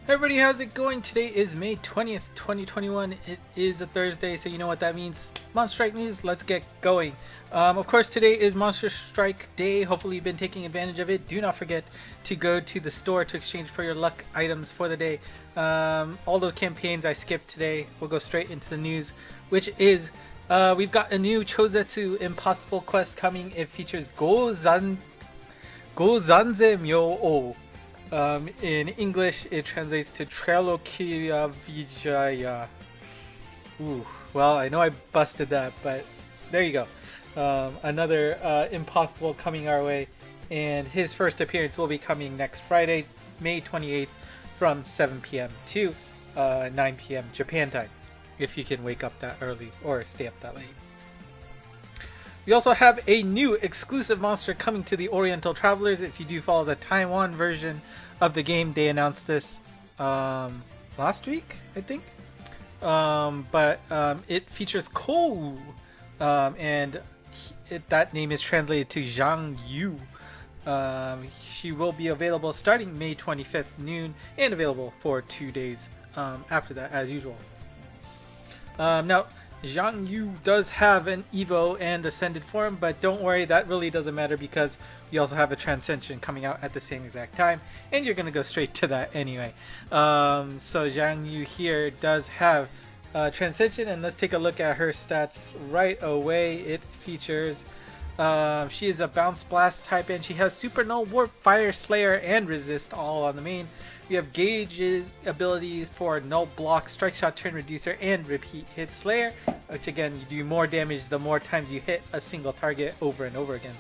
Hey everybody, how's it going? Today is May 20th, 2021. It is a Thursday, so you know what that means. Monster Strike news, let's get going. Of course, today is Monster Strike Day. Hopefully you've been taking advantage of it. Do not forget to go to the store to exchange for your luck items for the day. All those campaigns I skipped today. We'll go straight into the news, which is we've got a new Chozatu Impossible quest coming. It features Gozanze Myo-o. In English, it translates to Tralokia Vijaya. Ooh, well, I know I busted that, but there you go. Another impossible coming our way, and his first appearance will be coming next Friday, May 28th, from 7 p.m. to 9 p.m. Japan time, if you can wake up that early or stay up that late. We also have a new exclusive monster coming to the Oriental Travelers. If you do follow the Taiwan version of the game, they announced this last week, I think. But it features Kou, and that name is translated to Zhangyu. She will be available starting May 25th noon and available for 2 days after that, as usual. Now, Zhangyu does have an Evo and Ascended form, but don't worry, that really doesn't matter because we also have a Transcension coming out at the same exact time, and you're going to go straight to that anyway. So Zhangyu here does have Transcension, and let's take a look at her stats right away. It features, she is a Bounce Blast type, and she has Super Null, Warp, Fire, Slayer, and Resist all on the main. We have Gage's abilities for Null Block, Strike Shot, Turn Reducer, and Repeat Hit Slayer, which again, you do more damage the more times you hit a single target over and over again.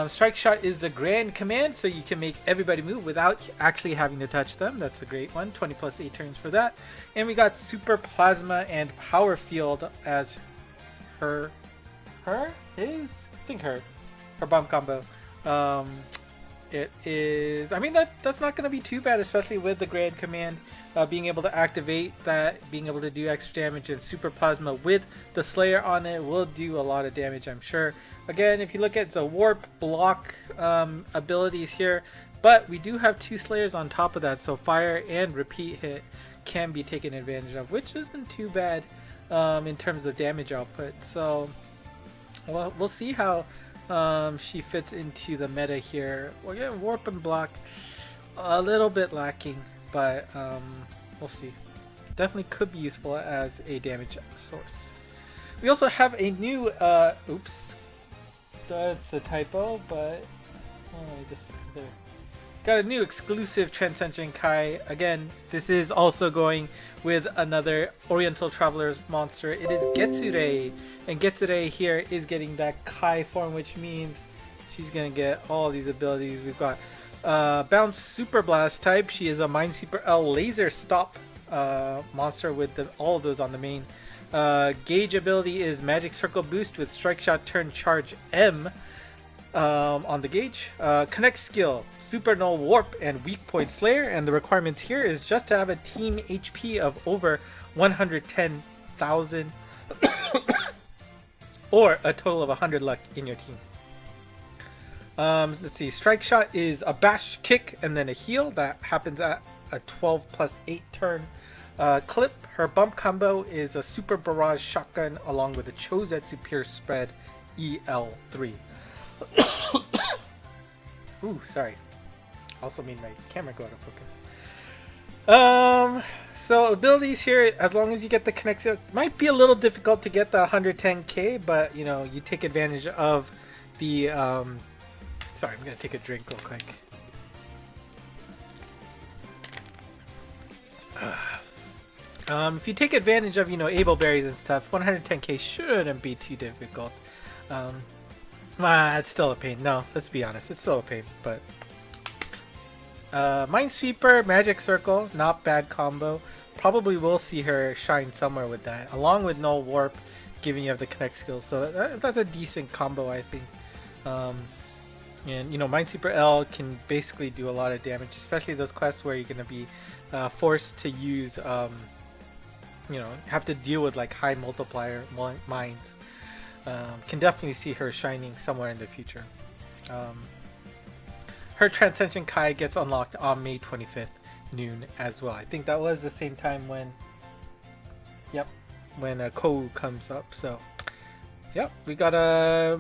Strike Shot is the grand command, so you can make everybody move without actually having to touch them. That's a great one. 20 plus 8 turns for that. And we got Super Plasma and Power Field as her bump combo. It is, I mean, that's not going to be too bad, especially with the grand command, being able to activate that, being able to do extra damage, and Super Plasma with the Slayer on it will do a lot of damage, I'm sure. Again, if you look at the Warp, Block abilities here, but we do have 2 Slayers on top of that, so Fire and Repeat Hit can be taken advantage of, which isn't too bad in terms of damage output. So well, we'll see how she fits into the meta here. Well, yeah, Warp and Block a little bit lacking, but we'll see. Definitely could be useful as a damage source. We also have a new oops, that's a typo, but there. Got a new exclusive Transcension Kai. Again, this is also going with another Oriental Travelers monster. It is Getsure, and Getsure here is getting that Kai form, which means she's gonna get all these abilities. We've got Bounce Super Blast type. She is a Minesweeper L Laser Stop monster with all of those on the main. Gauge ability is Magic Circle Boost with Strike Shot, Turn, Charge, M on the gauge. Connect skill, Super Null, Warp, and Weak Point Slayer, and the requirements here is just to have a team HP of over 110,000 or a total of 100 luck in your team. Let's see, Strike Shot is a bash, kick, and then a heal that happens at a 12 plus 8 turn clip. Her bump combo is a Super Barrage Shotgun along with a Chozatu Pierce Spread EL3. Ooh, sorry. Also made my camera go out of focus. So abilities here, as long as you get the connect, it might be a little difficult to get the 110k, but you know, you take advantage of the sorry, I'm gonna take a drink real quick. If you take advantage of, you know, able berries and stuff, 110k shouldn't be too difficult. It's still a pain. No, let's be honest, it's still a pain, but Minesweeper, Magic Circle, not bad combo. Probably will see her shine somewhere with that, along with Null Warp, giving you the connect skills. So that's a decent combo, I think. And you know, Minesweeper L can basically do a lot of damage, especially those quests where you're gonna be forced to use, you know, have to deal with like high multiplier mines. Can definitely see her shining somewhere in the future. Her Transcension Kai gets unlocked on May 25th, noon as well. I think that was the same time when, yep, when Kou comes up. So, yep, we got a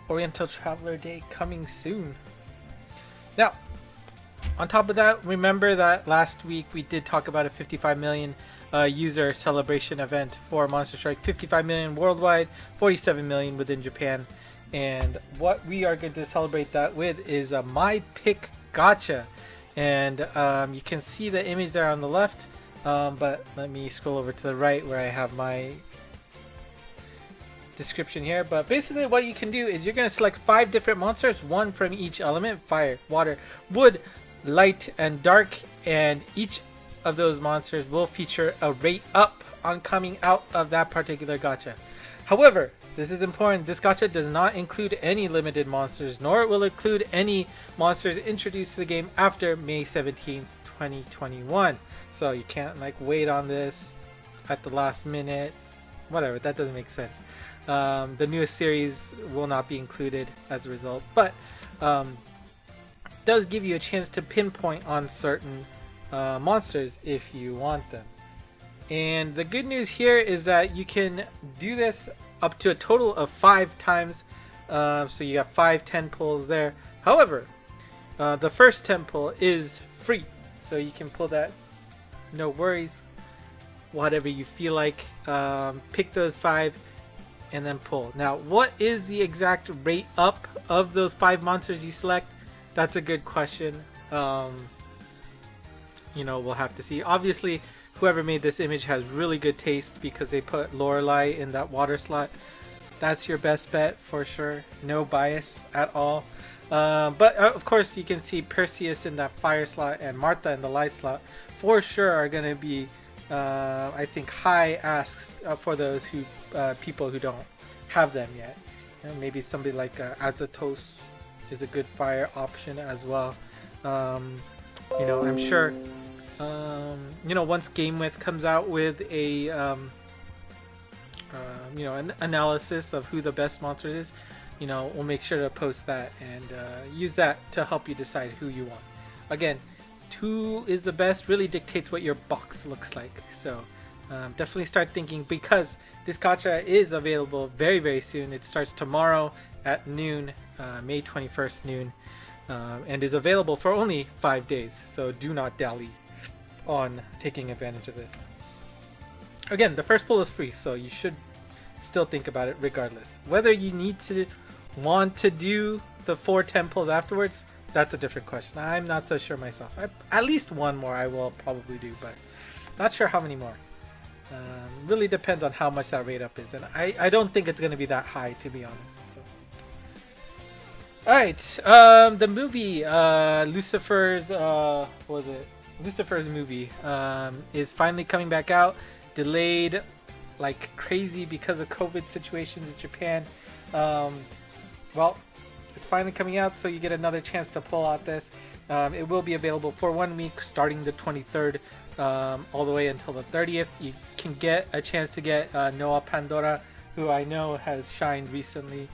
Oriental Traveler Day coming soon. Now, on top of that, remember that last week we did talk about a 55 million user celebration event for Monster Strike. 55 million worldwide, 47 million within Japan. And what we are going to celebrate that with is a My Pick Gacha. And you can see the image there on the left, but let me scroll over to the right where I have my description here. But basically what you can do is you're going to select 5 different monsters, 1 from each element: fire, water, wood, light, and dark. And each of those monsters will feature a rate up on coming out of that particular gacha. However, this is important, this gacha does not include any limited monsters, nor will it include any monsters introduced to the game after May 17th, 2021. So you can't like wait on this at the last minute. Whatever, that doesn't make sense. The newest series will not be included as a result, but does give you a chance to pinpoint on certain monsters if you want them. And the good news here is that you can do this up to a total of 5 times. So you got 5 10 pulls there. However, the first 10 pull is free, so you can pull that, no worries, whatever you feel like. Pick those 5 and then pull. Now, what is the exact rate up of those 5 monsters you select? That's a good question. You know, we'll have to see. Obviously, whoever made this image has really good taste because they put Lorelei in that water slot. That's your best bet for sure. No bias at all. But of course, you can see Perseus in that fire slot and Martha in the light slot for sure are going to be, I think, high asks for those who people who don't have them yet. You know, maybe somebody like Azatos is a good fire option as well. You know, I'm sure. You know, once GameWith comes out with a you know, an analysis of who the best monster is, you know, we'll make sure to post that and use that to help you decide who you want. Again, who is the best really dictates what your box looks like. So definitely start thinking, because this gacha is available very, very soon. It starts tomorrow at noon, May 21st noon, and is available for only 5 days. So do not dally on taking advantage of this. Again, the first pull is free, so you should still think about it regardless. Whether you need to want to do the 4 10 pulls afterwards, that's a different question. I'm not so sure myself. At least one more I will probably do, but not sure how many more. Really depends on how much that rate up is, and I don't think it's going to be that high, to be honest. So. Alright, the movie, Lucifer's, what was it? Lucifer's movie is finally coming back out, delayed like crazy because of COVID situations in Japan. Well, it's finally coming out, so you get another chance to pull out this. It will be available for 1 week starting the 23rd all the way until the 30th. You can get a chance to get Noah Pandora, who I know has shined recently.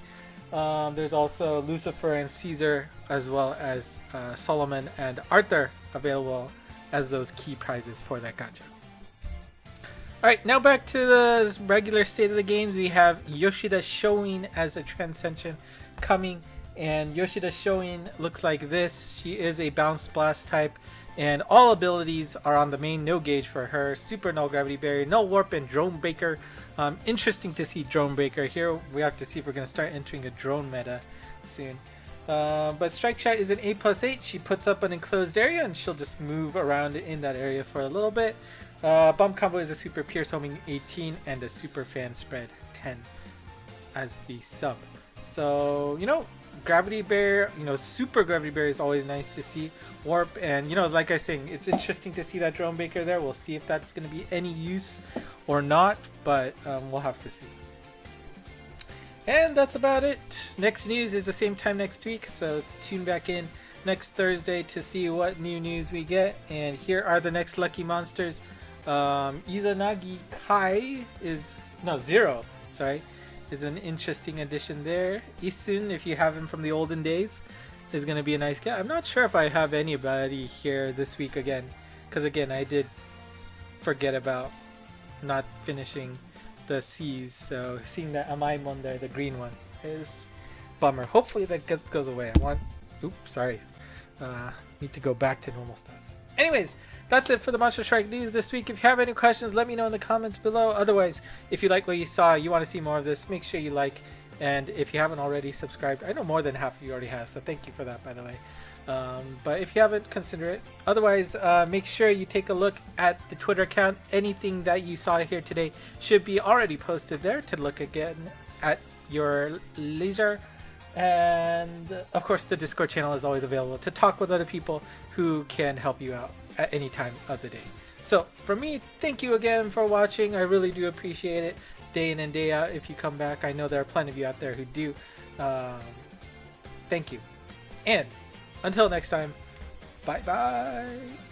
There's also Lucifer and Caesar, as well as Solomon and Arthur available as those key prizes for that gacha. Alright, now back to the regular state of the games. We have Yoshida Shoin as a Transcension coming, and Yoshida Shoin looks like this. She is a Bounce Blast type, and all abilities are on the main no gauge for her. Super Null Gravity Barrier, Null Warp, and Drone Breaker. Interesting to see Drone Breaker here. We have to see if we're going to start entering a drone meta soon. But Strike Shot is an A+8. She puts up an enclosed area and she'll just move around in that area for a little bit. Bump Combo is a Super Pierce Homing 18 and a Super Fan Spread 10 as the sub. So, you know, Gravity Barrier, you know, Super Gravity Barrier is always nice to see. Warp, and, you know, like I was saying, it's interesting to see that Drone Breaker there. We'll see if that's going to be any use or not, but we'll have to see. And that's about it. Next news is the same time next week, so tune back in next Thursday to see what new news we get. And here are the next lucky monsters. Izanagi Kai is, no, Zero, sorry, is an interesting addition there. Isun, if you have him from the olden days, is going to be a nice get. I'm not sure if I have anybody here this week again, because again, I did forget about not finishing the C's, so seeing that Amaimon there, the green one, is bummer. Hopefully that goes away. Oops, sorry. Need to go back to normal stuff. Anyways, that's it for the Monster Strike news this week. If you have any questions, let me know in the comments below. Otherwise, if you like what you saw, you want to see more of this, make sure you like. And if you haven't already subscribed, I know more than half of you already have, so thank you for that, by the way. But if you haven't, consider it. Otherwise, make sure you take a look at the Twitter account. Anything that you saw here today should be already posted there to look again at your leisure. And of course, the Discord channel is always available to talk with other people who can help you out at any time of the day. So for me, thank you again for watching. I really do appreciate it, day in and day out. If you come back, I know there are plenty of you out there who do. Thank you. And until next time, bye bye.